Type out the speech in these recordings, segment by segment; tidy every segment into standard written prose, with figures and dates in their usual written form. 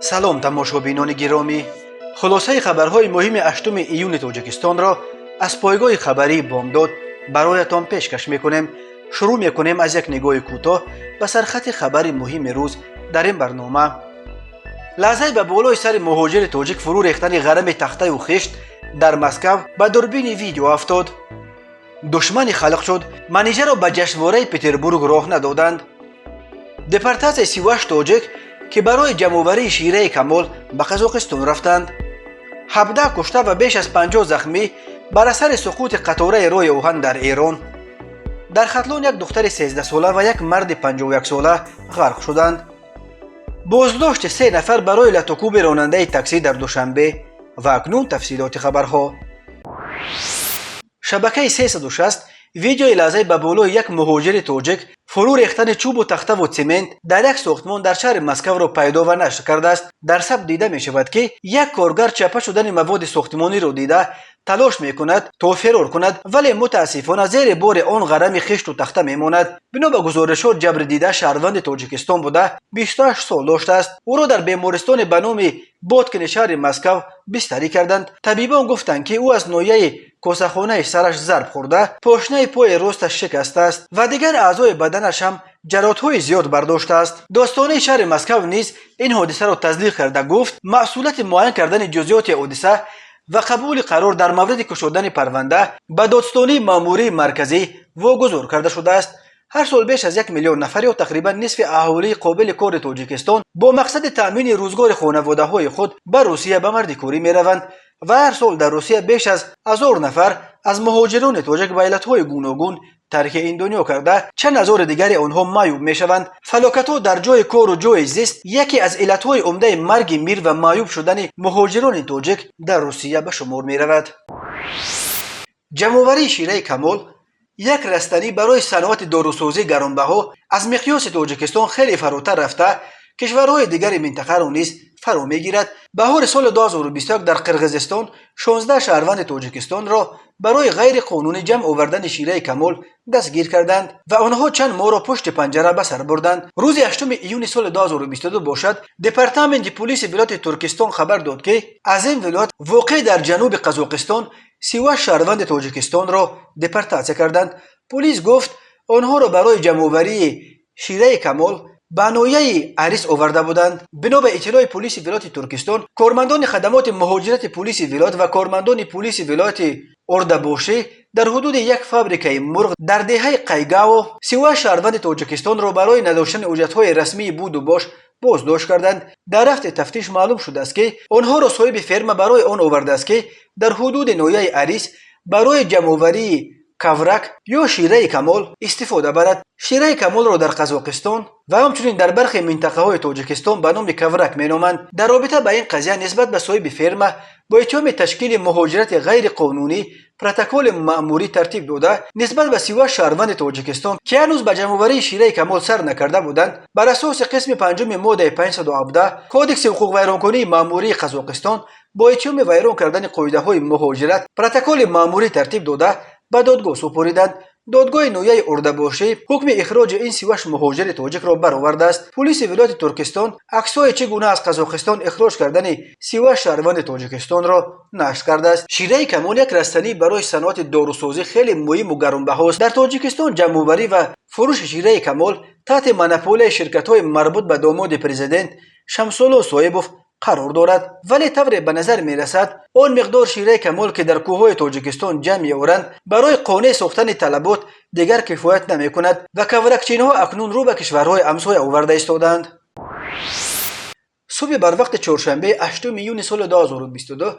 салом тамошобинони гиромӣ, хулосаи хабарҳои муҳими 8 июни тоҷикистонро аз пойгоҳи хабарии бомдод бароятон пешкаш мекунем. шурӯъ мекунем аз як нигоҳи кӯтоҳ ба сархати хабари муҳими рӯз дар ин барнома. лаҳзаи ба болои сари муҳоҷири тоҷик фурӯ рехтани ғарами тахтаю хишт дар Москав ба дурбини видео афтод. душмани халқ шуд, манижаро ба ҷашнвораи Петербург роҳ надоданд. депортатсияи 38 тоҷик ки барои ҷамъоварии Шираи Камол ба Қазоқистон рафтанд. 17 кушта ва беш аз 50 захмӣ бар асари суқути қатораи роҳи оҳан дар Эрон. дар хатлон як духтари 13-сола ва як марди 51-сола ғарқ шуданд. боздошти 3 нафар барои латукуби ронандаи таксӣ дар Душанбе ва акнун тафсилоти хабарҳо. шабакаи 360 видеои лаҳзаи ба болои як муҳоҷири тоҷик фурӯ рехтани чӯбу тахтаву цемент дар як сохтмон дар шаҳри Москавро пайдо ва нашр кардааст. дар сабт дида мешавад ки як коргар чапа шудани маводи сохтмониро дида талош мекунад то ферор кунад, вале мутаассифона зери бори он ғарами хишту тахта мемонад. бино ба гузоришҳо ҷабридида шаҳрванди Тоҷикистон буда 28 сол доштааст. ӯро дар бемористони ба номи Боткини шаҳри Москав бистарӣ карданд. табибон гуфтанд ки ӯ аз ноҳияи косахонаи сараш зарб хӯрда, пошнаи пои росташ шикастааст ва дигар аъзои баданаш ҳам ҷароҳатҳои зиёд бардоштааст. достонаи шаҳри Москав низ ин ҳодисаро таздиқ карда гуфт масъулияти муайян кардани ҷузъиёти ҳодиса ва қабули қарор дар мавриди кушодани парванда ба додстонии маъмурии марказӣ вогузор карда шудааст. ҳар сол беш аз 1 миллион нафар ё тақрибан нисфи аҳолии қобили кори Тоҷикистон бо мақсади таъмини рӯзгори хонаводаҳои худ ба Русия ба мардикорӣ мераванд ва ҳар сол дар Русия беш аз 1000 нафар аз муҳоҷирони тоҷик ба иллатҳои гуногун тарки ин дунё карда, чанд ҳазори дигари онҳо маъюб мешаванд. фалокатҳо дар ҷои кору ҷои зист яке аз иллатҳои умдаи марги мир ва маъюб шудани муҳоҷирони тоҷик дар Русия ба шумор меравад. ҷамъоварии Шираи Камол як растанӣ барои саноати дорусозии гаронбаҳо аз миқёси Тоҷикистон хеле фаротар рафта, кишварҳои дигари минтақаро низ фаро мегирад. баҳори соли 2021 дар Қирғизистон 16 шаҳрванди Тоҷикистонро барои ғайриқонунӣ ҷамъ овардани Шираи Камол дастгир карданд ва онҳо чанд моҳро пушти панҷара ба сар бурданд. рӯзи 8 июни соли 2022 бошад, департаменти полиси вилояти Туркистон хабар дод ки аз ин вилоят воқеъ дар ҷануби Қазоқистон 38 шаҳрванди Тоҷикистонро депортатсия карданд. полис гуфт онҳоро барои ҷамъоварии Шираи Камол ба ноҳияи Арис оварда буданд. бино ба иттилои полиси вилояти Туркистон, кормандони хадамоти муҳоҷирати полиси вилоят ва кормандони полиси вилояти Ордабошӣ дар ҳудуди як фабрикаи мурғ дар деҳаи Қайгао 38 шаҳрванди Тоҷикистонро барои надоштани ҳуҷҷатҳои расмии буду бош боздошт карданд. дар рафти тафтиш маълум шудааст ки онҳоро соҳиби ферма барои он овардааст ки дар ҳудуди ноҳияи Арис барои ҷамъоварии Каврак ё Шираи Камол истифода барад. Шираи Камолро дар Қазоқистон ва ҳамчунин дар бархи минтақаҳои Тоҷикистон ба номи Каврак меноманд. дар робита ба ин қазия нисбат ба соҳиби ферма бо иттиҳоми ташкили муҳоҷирати ғайриқонунӣ протоколи маъмурӣ тартиб дода, нисбат ба 38 шаҳрванди Тоҷикистон ки ҳанӯз ба ҷамъоварии Шираи Камол сар накарда буданд, бар асоси қисми 5 моддаи 517 Кодекси ҳуқуқвайронкунии маъмурии Қазоқистон бо иттиҳоми вайрон кардани қоидаҳои муҳоҷират протоколи маъмурӣ тартиб дода ба додгоҳ супориданд. додгоҳи ноҳияи Ордабошӣ ҳукми ихроҷи ин 38 муҳоҷири тоҷикро баровардааст. полиси вилояти Туркистон аксҳои чӣ гуна аз Қазоқистон ихроҷ кардани 38 шаҳрванди Тоҷикистонро нашр кардааст. Шираи Камол як растанӣ барои саноати дорусозӣ хеле муҳиму гаронбаҳост. дар Тоҷикистон ҷамъоварӣ ва фурӯши Шираи Камол таҳти монополияи ширкатҳои марбут ба домоди президент Шамсулло Соебов қарор дорад, вале тавре ба назар мерасад он миқдор Шираи Камол ки дар кӯҳҳои Тоҷикистон ҷамъ меоранд барои қонеъ сохтани талабот дигар кифоят намекунад ва кавракчинҳо акнун рӯ ба кишварҳои ҳамсоя оварда истоданд. субҳи барвақти чоршанбе 8 июни соли 2022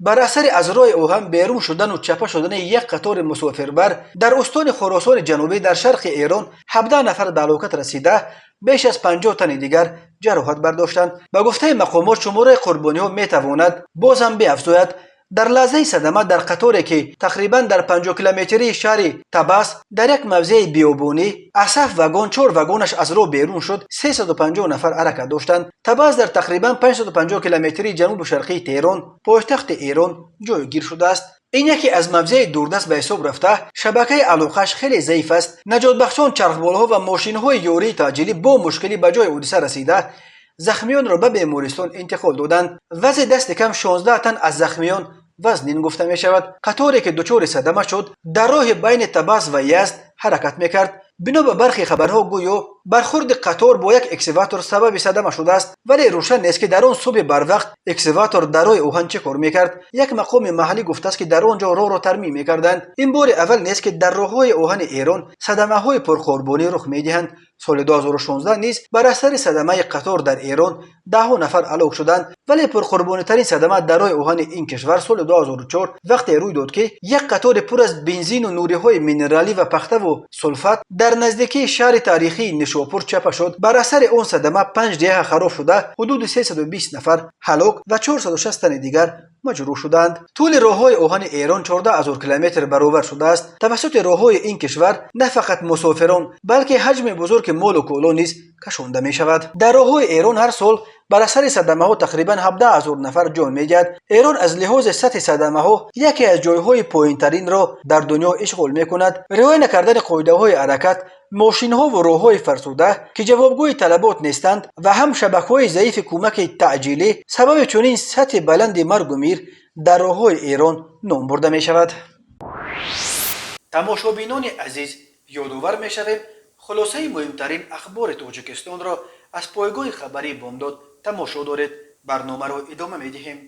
бар асари аз роҳи оҳан берун шудану чапа шудани як қатори мусофирбар дар устони Хоросони ҷанубӣ дар шарқи Эрон 17 нафар ба ҳалокат расида, беш аз 50 тани дигар ҷароҳат бардоштанд. ба гуфтаи мақомот шумораи қурбониҳо метавонад боз ҳам биафзояд. дар лаҳзаи садама дар қаторе ки тақрибан дар 50 километрии шаҳри Табас дар як мавзеи биёбонӣ аз саф вагон 4 вагонаш аз роҳ берун шуд, 350 нафар ҳаракат доштанд. Табас дар тақрибан 550 километрии ҷанубу шарқии Теҳрон, пойтахти Эрон, ҷойгир шудааст. ин яке аз мавзеи дурдаст ба ҳисоб рафта, шабакаи алоқааш хеле заиф аст. наҷотбахшон чархболҳо ва мошинҳои ёрии таъҷилӣ бо мушкилӣ ба ҷои ҳодиса расида زخمیان را به بیمارستان انتقال دادند. وضع دست کم 16 تن از زخمیان وزنین گفته می شود. قطاری که دچار صدمه شد در راه بین طباس و یزد حرکت میکرد. بنا به برخی خبرها گویا برخورد قطار با یک اکسواتور سبب صدمه شده است، ولی روشن نیست که در آن صبح بروقت اکسواتور در راه اوهان چه کار میکرد. یک مقام محلی گفته است که در آنجا راه را ترمیم میکردند. این بار اول نیست که در راههای اوهان ایران صدمه های پرخربانی رخ میدهند. سال 2016 نیز بر اثر صدمه قطار در ایران 10 نفر هلاک شدند، ولی پرخربانی ترین صدمه در راه اوهان این کشور سال 2004 وقتی روی داد که یک قطار پر از بنزین و نوری های مینرالی و پخته و سولفات در نزدیکی شهر تاریخی نشاپور چپه شد. بر اثر اون صدمه 5 دیه خراب شده، حدود 320 نفر هلاک و 460 تن دیگر مجروح شدند. طول راههای اوهان ایران 14000 کیلومتر برابر شده است. توسط راههای این کشور نه فقط مسافران بلکه حجم بزرگ مال و کالا نیز کشانده می شود. در راههای ایران هر سال بر اثر صدمه ها تقریبا 17000 نفر جان میگیرد. ایران از لحاظ سطح صدمه ها یکی از جایهای پایین ترین را در دنیا اشغال می کند. رعایت نکردن قاعده های حرکت، ماشین ها و راههای فرسوده که جوابگوی طلبات نیستند و هم شبکه‌های ضعیف کمک تعجیلی سبب چنین سطح بلند مرگ و میر در راههای ایران نام برده می شود. تماشابینان عزیز، یادآور می شویم خلاصه مهمترین اخبار تاجیکستان را از پایگاه خبری بامداد تماشا دارید. برنامه را ادامه می دهیم.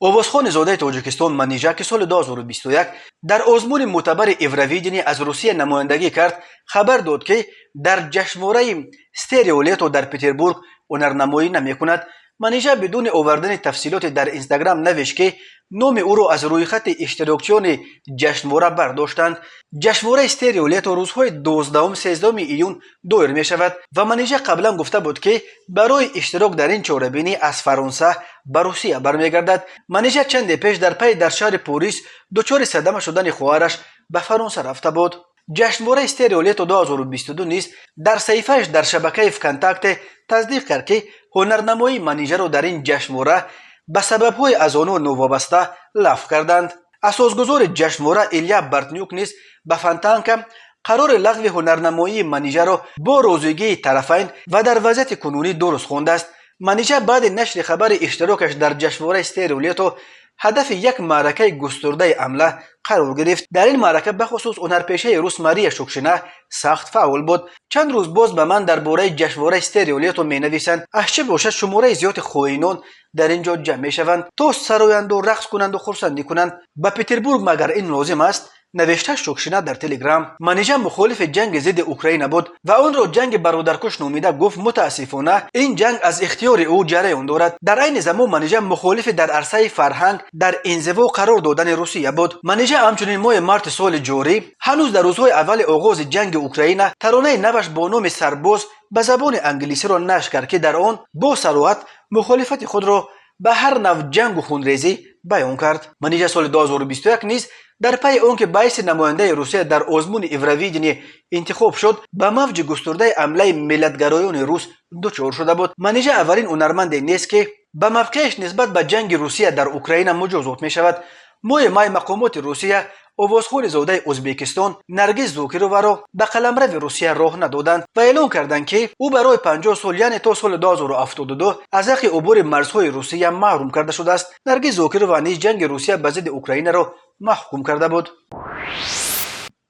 آوازخوان زاده تاجیکستان منیژه که سال 2021 در آزمون معتبر ایورویژن از روسیه نمایندگی کرد خبر داد که در جشنواره استریولیتو در پتربورگ هنرنمایی نمی‌کند. منیژه بدون آوردن تفصیلات در اینستاگرام نوشت که نام او را از روی خط اشتراکیان جشنواره برداشتند. جشنواره استریولیتو روزهای 12 13 ایون دایر می شود و منیژه قبلا گفته بود که برای اشتراک در این چاره‌بینی از فرانسه به روسیه برمیگردد. منیژه چند پیش در پی در شهر پاریس دچار صدمه شدن خواهرش به فرانسه رفته بود. جشنواره استریولیتو 2022 نیز در صحیفه‌اش در شبکه فکنتاکت تصدیق کرد که هنرنمایی منیژه را در این جشنواره به سبب‌های از آن نوابسته لغو کردند. اساسگذار جشنواره ایلیا برتنیوک نیز به فنتانک قرار لغو هنرنمایی منیژه را با راضیگی طرفین و در وضعیت کنونی درست خوانده است. منیژه بعد نشر خبر اشتراکش در جشنواره استریولیتو هدف یک معرکه گسترده حمله قرار گرفت. در این معرکه بخصوص هنرپیشه روس ماریا شوکشینا سخت فعال بود. چند روز باز به من درباره جشنواره استریولیتو می‌نویسند. اگرچه باشد شماره زیاد خائنان در اینجا جمع می‌شوند تا سرایند و رقص کنند و خرسندی کنند. به پتربورگ مگر این لازم است؟ نوشته شوکشینا در تلگرام. منیژه مخالف جنگ ضد اوکراین بود و آن را جنگ برادرکش نامیده. گفت متاسفانه این جنگ از اختیار او جریان دارد. در عین زمان منیژه مخالف در عرصه فرهنگ در انزوا قرار دادن روسیه بود. منیژه همچنین ماه مارت سال جاری هنوز در روزهای اول آغاز جنگ اوکراین ترانه نوش با نام سرباز به زبان انگلیسی را نشر کرد که در آن با صراحت مخالفت خود را به هر نوع جنگ و خونریزی بیان کرد. منیژه سال 2021 نیز در پی آنکه باعث نماینده روسیه در آزمون ایورویژن انتخاب شد به موج گسترده حمله ملتگرایان روس دچار شده بود. منیژه اولین هنرمند نیست که به موقعش نسبت به جنگ روسیه در اوکراین مجازات می شود. ماه مای مقامات روسیه آوازخوان زاده ازبکستان نرگس زوکیرووا را به قلمرو روسیه راه ندادند و اعلام کردند که او برای 50 سال یعنی تا سال 2072 از حق عبور مرزهای روسیه محروم کرده شده است. نرگس زوکیرووا نیز جنگ روسیه به ضد اوکراین را محکوم کرده بود.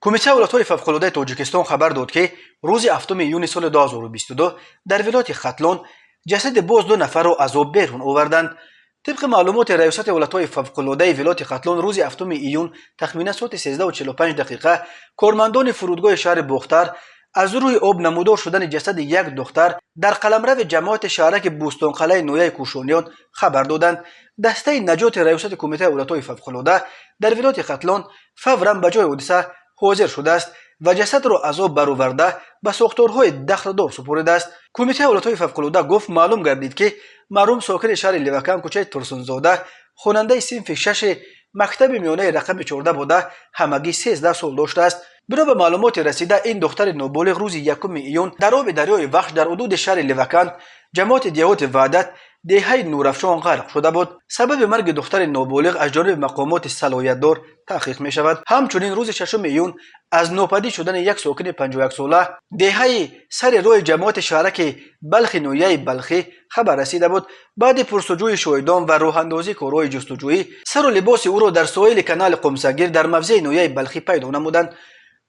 کمیته ولایت‌های فوق‌العاده تاجیکستان خبر داد که روز 7 یونیو سال 2022 در ولایت ختلان جسد باز 2 نفر را از آب بیرون آوردند. طبق معلومات ریاست ولایت‌های فوق‌العاده ولایت ختلان روز 7 ایون تخمیناً ساعت 13:45 کارمندان فرودگاه شهر باختر از روی آب نمودار شدن جسد یک دختر در قلمرو جماعت شهرک بوستانقلعه نویه کوشانیان خبر دادند. دسته نجات ریاست کمیته ولایت‌های فوق‌العاده در ولایت ختلان فوراً به جای حادثه حاضر شده است و جسد را از آب برآورده به ساختارهای دخل‌دار سپرده است. کمیته ولایت‌های فوق‌العاده گفت معلوم گردید که مرحوم ساکن شهر لیوکان کوچه ترسونزاده خواننده صنف 6 مکتب میانه رقم 14 بوده همگی 13 سال داشته است. بنا به معلومات رسیده این دختر نابالغ روز 1 ایون در آب دریای وخش در حدود شهر لیوکان جماعت دیهات وحدت دهه نورافشان غرق شده بود. سبب مرگ دختر نابالغ از جانب مقامات صلاحیت‌دار تحقیق می شود. همچنین روز 6 ایون از نوپدید شدن یک ساکن 51 ساله دهه سر راه جماعت شهرک بلخ نویه بلخی خبر رسیده بود. بعد پرسجوی شاهدان و راه اندازی کارهای جستجویی سر و لباس او را در ساحل کانال قمسگیر در موضع نویه بلخی پیدا نمودند.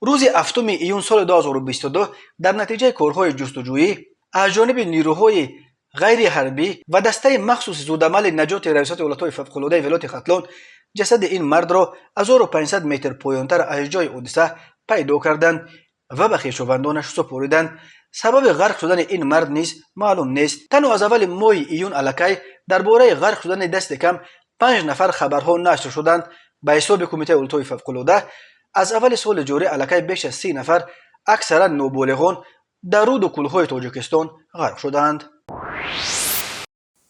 روز 7 ایون سال 2022 در نتیجه کارهای جستجویی از جانب نیروهای غیر حربی و دسته مخصوص زودعمل نجات ریاست ولایت‌های فوق‌العاده ولایت ختلان جسد این مرد را 1500 متر پایین‌تر از جای حادثه پیدا کردند و به خویشاوندانش سپردند. سبب غرق شدن این مرد نیز معلوم نیست. تنها از اول ماه ایون الکی درباره غرق شدن دست کم 5 نفر خبرها نشر شدند. به حساب کمیته ولایت‌های فوق‌العاده از اول سال جاری الکی بیش از 30 نفر اکثرا نوبالغان در رود و کوههای تاجیکستان غرق شدند.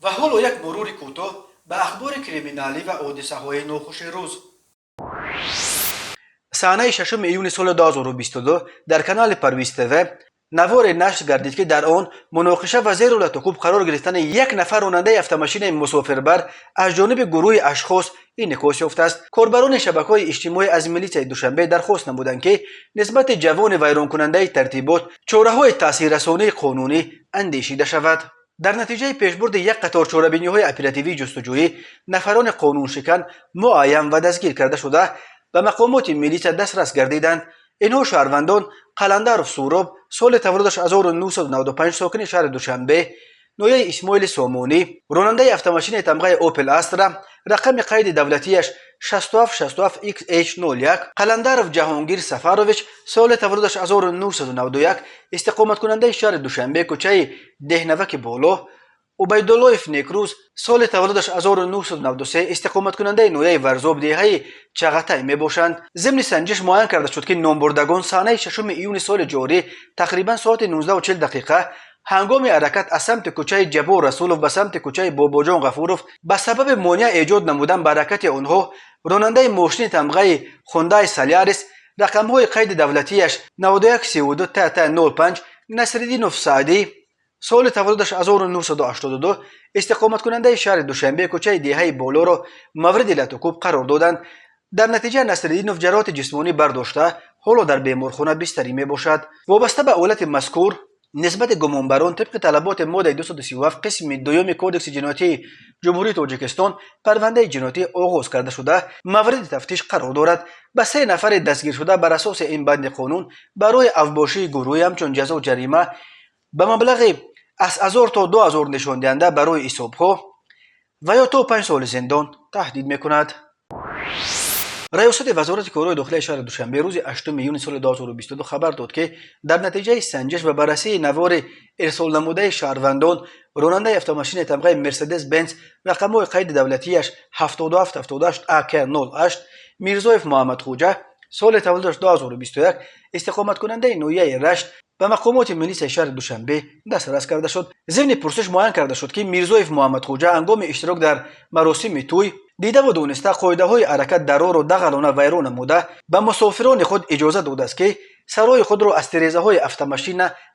و حالا یک مرور کوتاه به اخبار کریمینالی و حادثه‌های ناخوش روز. صحنه 6 ایون سال 2022 در کانال پرویز تیوی نوار نشر گردید که در آن مناقشه و زیر التکوب قرار گرفتن یک نفر راننده افت مسافربر از جانب گروه اشخاص انعکاس یافته است. کاربران شبکه‌های اجتماعی از میلیسای دوشنبه درخواست نمودند که نسبت جوان ویران کننده ترتیبات چاره‌های تاثیررسانی قانونی اندیشیده شود. در نتیجه پیشبرد یک قطار چاره‌بینی‌های اپراتیوی جستجویی نفران قانون شکن معین و دستگیر کرده شده به مقامات میلیسا دسترس گردیدند. اینها شهروندان قلندر سوراب سال تولدش 1995 ساکن شهر دوشنبه، نویه اسماعیل سامونی راننده افت تمغه اوپل استرا رقم قید دولتیش 6767 XH01 قلندرف جهانگیر سفارویچ سال تولدش 1991 استقامت کننده شهر دوشنبه کوچه دهنوک بالا. عبیدالله نیکروز سال تولدش 1993 استقامت کننده نویه ورزاب دهه چغته می باشند. ضمن سنجش معین کرده شد که نامبردگان صحنه 6 ایون سال جاری تقریبا ساعت 19:40 دقیقه هنگام حرکت از سمت کوچه جبور رسولوف به سمت کوچه باباجان غفوروف به سبب مانع ایجاد نمودن به حرکت آنها راننده ماشین تمغه خوندای سالیاریس رقم‌های قید دولتیش 9132 ت05 نصرالدینوف سعدی سال تولدش 1982 استقامت کننده شهر دوشنبه کوچه دهه بالا را مورد التکوب قرار دادند. در نتیجه نصرالدینوف جراحت جسمانی برداشته حالا در بیمارخانه بستری می باشد. وابسته به حالت مذکور نسبت گمانبران طبق طلبات ماده 237 قسم دوم کودکس جنایتی جمهوری تاجیکستان پرونده جنایتی آغاز کرده شده مورد تفتیش قرار دارد. به 3 نفر دستگیر شده بر اساس این بند قانون برای افباشی گروهی همچون جزا و جریمه به مبلغ از 1000 تا 2000 نشان دهنده برای حسابها و یا تا 5 سال زندان تهدید میکند. ریاست وزارت کارهای داخلی شهر دوشنبه روز 8 ایون سال 2022 خبر داد که در نتیجه سنجش و بررسی نوار ارسال نموده شهروندان راننده افت تمغه مرسدس بنز رقم‌های قید دولتیش 7778 AK08 میرزایف محمد خوجه سال تولدش 2021 استقامت کننده نویه رشت به مقامات میلیس شهر دوشنبه دسترس کرده شد. ضمن پرسش معین کرده شد که میرزایف محمد خوجه هنگام اشتراک در مراسم توی دیده و دونسته قاعده‌های حرکت در راه را دغلانه ویران نموده به مسافران خود اجازه داده است که سرای خود را از تریزه‌های افت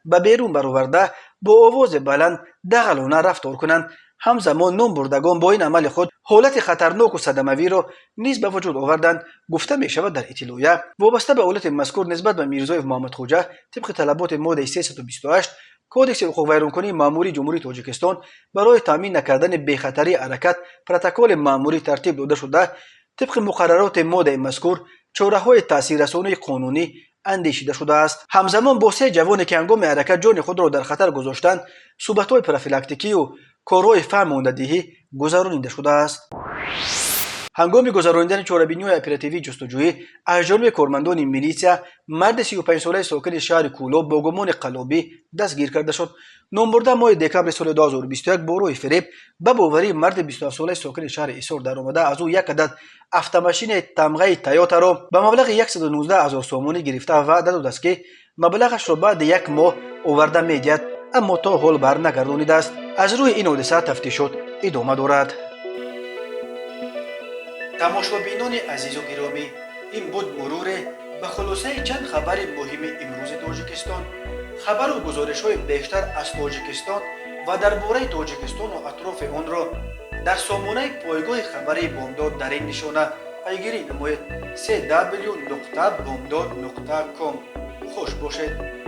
به بیرون برآورده با آواز بلند دغلانه رفتار کنند. همزمان نامبردگان با این عمل خود حالت خطرناک و صدمه‌آور را نیز به وجود آوردند. گفته می شود در اطلاعیه وابسته به حالت مذکور نسبت به میرزایف محمد خوجه طبق طلبات ماده 328 کودکس حقوق ویرانکنی ماموری جمهوری تاجیکستان برای تامین نکردن بی‌خطری حرکت پروتکل ماموری ترتیب داده شده طبق مقررات ماده مذکور چاره‌های تاثیررسانی قانونی اندیشیده شده است. همزمان با 3 جوانی که هنگام حرکت جان خود را در خطر گذاشتند صحبت‌های پروفیلاکتیکی و کارهای فهماندهی گذرانیده شده است. هنگام گذراندن چاره‌بینی‌های اپراتیوی جستجویی از جانب کارمندان میلیسیا مرد 35 ساله ساکن شهر کولا با گمان قلابی دستگیر کرده شد. نامبرده ماه دکمبر سال 2021 با روی فریب به باوری مرد 27 ساله ساکن شهر ایسار در آمده از او یک عدد افت تمغه تویوتا را به مبلغ 119,000 سومانی گرفته و وعده داده است که مبلغش را بعد 1 ماه آورده می‌دهد، اما تا حال بر نگردانیده است. از روی این حادثه تفتیشات ادامه دارد. تماشابینان عزیز و گرامی، این بود مرور به خلاصه چند خبر مهم امروز تاجیکستان. خبر و گزارش های بیشتر از تاجیکستان و درباره تاجیکستان و اطراف آن را در سامانه پایگاه خبری بامداد در این نشانه پیگیری نمایید: www.bamdad.com. خوش باشید.